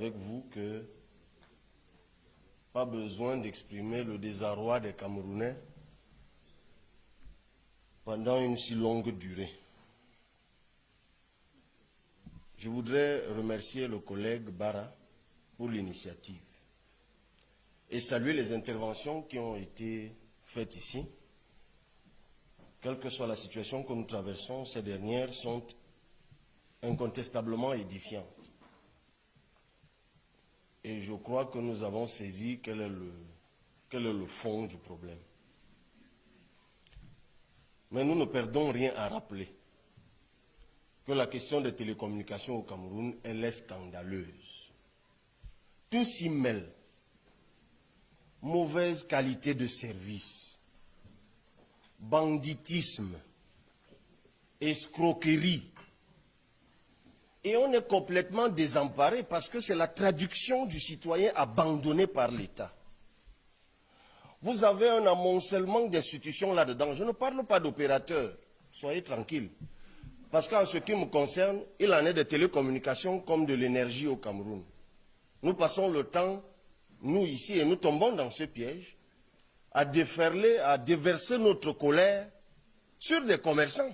avec vous que pas besoin d'exprimer le désarroi des Camerounais pendant une si longue durée. Je voudrais remercier le collègue Bara pour l'initiative et saluer les interventions qui ont été faites ici. Quelle que soit la situation que nous traversons, ces dernières sont incontestablement édifiantes. Et je crois que nous avons saisi quel est le fond du problème. Mais nous ne perdons rien à rappeler que la question des télécommunications au Cameroun, elle est scandaleuse. Tout s'y mêle. Mauvaise qualité de service, banditisme, escroquerie. Et on est complètement désemparé parce que c'est la traduction du citoyen abandonné par l'État. Vous avez un amoncellement d'institutions là-dedans. Je ne parle pas d'opérateurs, soyez tranquilles. Parce qu'en ce qui me concerne, il en est des télécommunications comme de l'énergie au Cameroun. Nous passons le temps, nous ici, et nous tombons dans ce piège, à déferler, à déverser notre colère sur des commerçants.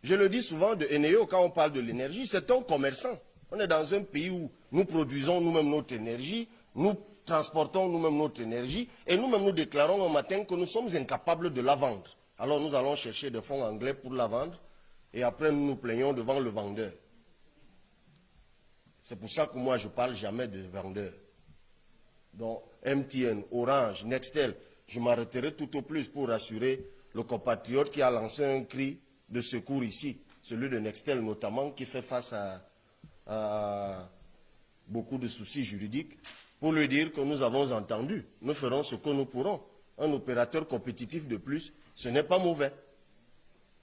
Je le dis souvent de Eneo quand on parle de l'énergie, c'est un commerçant. On est dans un pays où nous produisons nous-mêmes notre énergie, nous transportons nous-mêmes notre énergie, et nous-mêmes nous déclarons un matin que nous sommes incapables de la vendre. Alors nous allons chercher des fonds anglais pour la vendre, et après nous nous plaignons devant le vendeur. C'est pour ça que moi je ne parle jamais de vendeurs. Donc MTN, Orange, Nextel, je m'arrêterai tout au plus pour rassurer le compatriote qui a lancé un cri de secours ici, celui de Nextel notamment, qui fait face à beaucoup de soucis juridiques, pour lui dire que nous avons entendu, nous ferons ce que nous pourrons. Un opérateur compétitif de plus, ce n'est pas mauvais.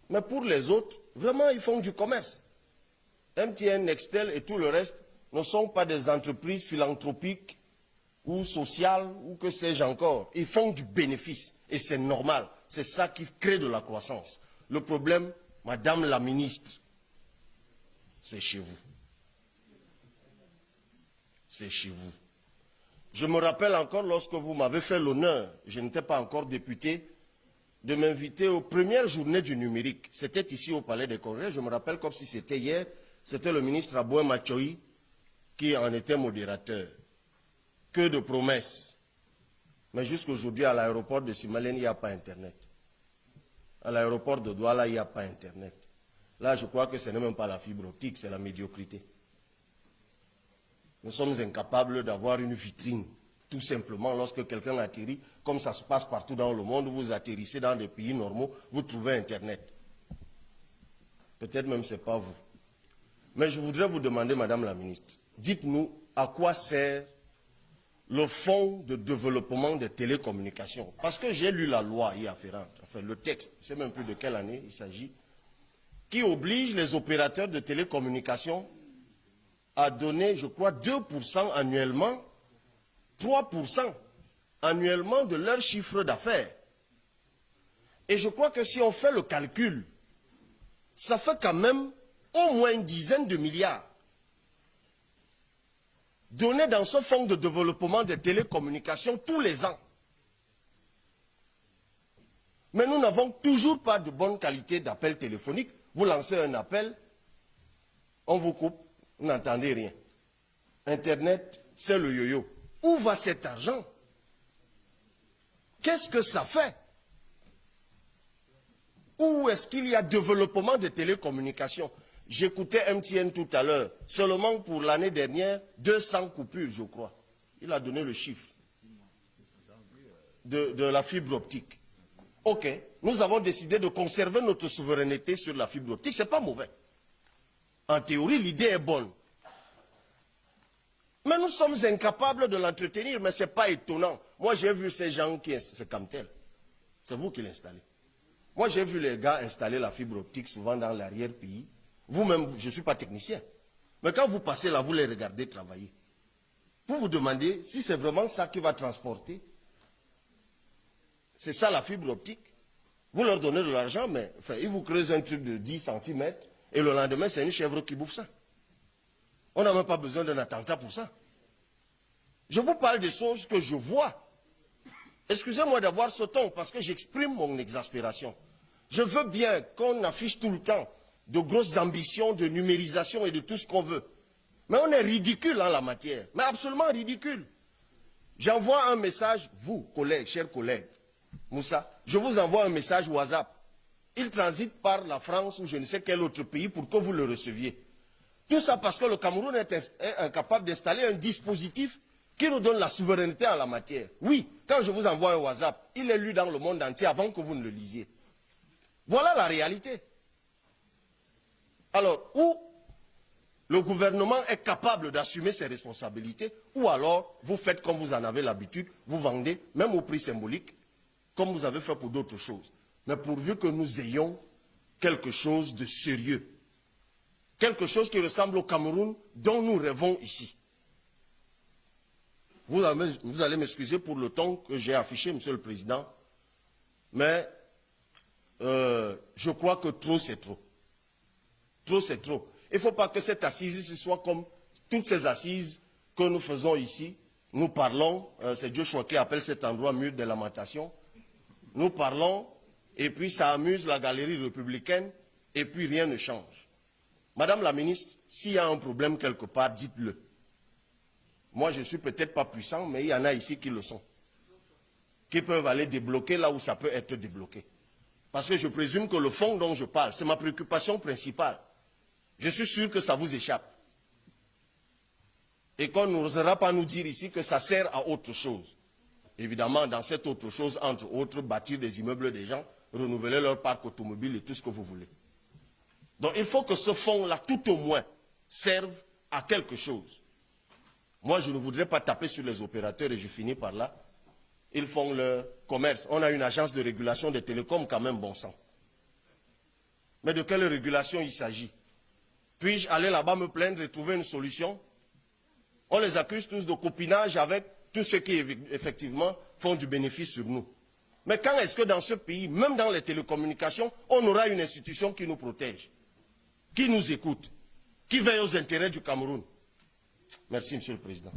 Mais pour les autres, vraiment, ils font du commerce. MTN, Nextel et tout le reste ne sont pas des entreprises philanthropiques ou sociales ou que sais-je encore. Ils font du bénéfice et c'est normal. C'est ça qui crée de la croissance. Le problème, Madame la ministre, c'est chez vous. C'est chez vous. Je me rappelle encore lorsque vous m'avez fait l'honneur, je n'étais pas encore député, de m'inviter aux premières journées du numérique. C'était ici au Palais des Congrès, je me rappelle comme si c'était hier, c'était le ministre Aboué Machoï qui en était modérateur. Que de promesses. Mais jusqu'aujourd'hui, à l'aéroport de Simalène, il n'y a pas Internet. À l'aéroport de Douala, il n'y a pas Internet. Là, je crois que ce n'est même pas la fibre optique, c'est la médiocrité. Nous sommes incapables d'avoir une vitrine, tout simplement, lorsque quelqu'un atterrit, comme ça se passe partout dans le monde, vous atterrissez dans des pays normaux, vous trouvez Internet. Peut-être même ce n'est pas vous. Mais je voudrais vous demander, Madame la ministre, dites-nous à quoi sert le fonds de développement des télécommunications. Parce que j'ai lu la loi y afférente, enfin le texte, je ne sais même plus de quelle année il s'agit, qui oblige les opérateurs de télécommunications à donner, je crois, 2% annuellement, 3% annuellement de leur chiffre d'affaires. Et je crois que si on fait le calcul, ça fait quand même au moins une dizaine de milliards donnés dans ce fonds de développement des télécommunications tous les ans. Mais nous n'avons toujours pas de bonne qualité d'appel téléphonique. Vous lancez un appel, on vous coupe, vous n'entendez rien. Internet, c'est le yo-yo. Où va cet argent? Qu'est-ce que ça fait? Où est-ce qu'il y a développement des télécommunications? J'écoutais MTN tout à l'heure. Seulement pour l'année dernière, 200 coupures, je crois. Il a donné le chiffre de la fibre optique. Ok, nous avons décidé de conserver notre souveraineté sur la fibre optique. Ce n'est pas mauvais. En théorie, l'idée est bonne. Mais nous sommes incapables de l'entretenir, mais ce n'est pas étonnant. Moi, j'ai vu ces gens qui... C'est Camtel. C'est vous qui l'installez. Moi, j'ai vu les gars installer la fibre optique souvent dans l'arrière-pays. Vous-même, je ne suis pas technicien. Mais quand vous passez là, vous les regardez travailler. Vous vous demandez si c'est vraiment ça qui va transporter. C'est ça la fibre optique. Vous leur donnez de l'argent, mais enfin, ils vous creusent un truc de 10 cm et le lendemain, c'est une chèvre qui bouffe ça. On n'a même pas besoin d'un attentat pour ça. Je vous parle des choses que je vois. Excusez-moi d'avoir ce ton, parce que j'exprime mon exaspération. Je veux bien qu'on affiche tout le temps de grosses ambitions de numérisation et de tout ce qu'on veut. Mais on est ridicule en la matière, mais absolument ridicule. J'envoie un message, vous, collègues, chers collègues, Moussa, je vous envoie un message WhatsApp. Il transite par la France ou je ne sais quel autre pays pour que vous le receviez. Tout ça parce que le Cameroun est incapable d'installer un dispositif qui nous donne la souveraineté en la matière. Oui, quand je vous envoie un WhatsApp, il est lu dans le monde entier avant que vous ne le lisiez. Voilà la réalité. Alors, ou le gouvernement est capable d'assumer ses responsabilités, ou alors vous faites comme vous en avez l'habitude, vous vendez, même au prix symbolique, comme vous avez fait pour d'autres choses. Mais pourvu que nous ayons quelque chose de sérieux, quelque chose qui ressemble au Cameroun dont nous rêvons ici. Vous allez m'excuser pour le ton que j'ai affiché, Monsieur le Président, mais je crois que trop c'est trop. Trop c'est trop. Il ne faut pas que cette assise soit comme toutes ces assises que nous faisons ici. Nous parlons, c'est Joshua qui appelle cet endroit mur des lamentations. Nous parlons, et puis ça amuse la galerie républicaine, et puis rien ne change. Madame la ministre, s'il y a un problème quelque part, dites-le. Moi, je ne suis peut-être pas puissant, mais il y en a ici qui le sont. Qui peuvent aller débloquer là où ça peut être débloqué. Parce que je présume que le fond dont je parle, c'est ma préoccupation principale. Je suis sûr que ça vous échappe. Et qu'on n'osera pas nous dire ici que ça sert à autre chose. Évidemment, dans cette autre chose, entre autres, bâtir des immeubles des gens, renouveler leur parc automobile et tout ce que vous voulez. Donc il faut que ce fonds-là, tout au moins, serve à quelque chose. Moi, je ne voudrais pas taper sur les opérateurs et je finis par là. Ils font le commerce. On a une agence de régulation des télécoms quand même, bon sang. Mais de quelle régulation il s'agit? Puis-je aller là-bas me plaindre et trouver une solution? On les accuse tous de copinage avec tous ceux qui, effectivement, font du bénéfice sur nous. Mais quand est-ce que dans ce pays, même dans les télécommunications, on aura une institution qui nous protège, qui nous écoute, qui veille aux intérêts du Cameroun? Merci, Monsieur le Président.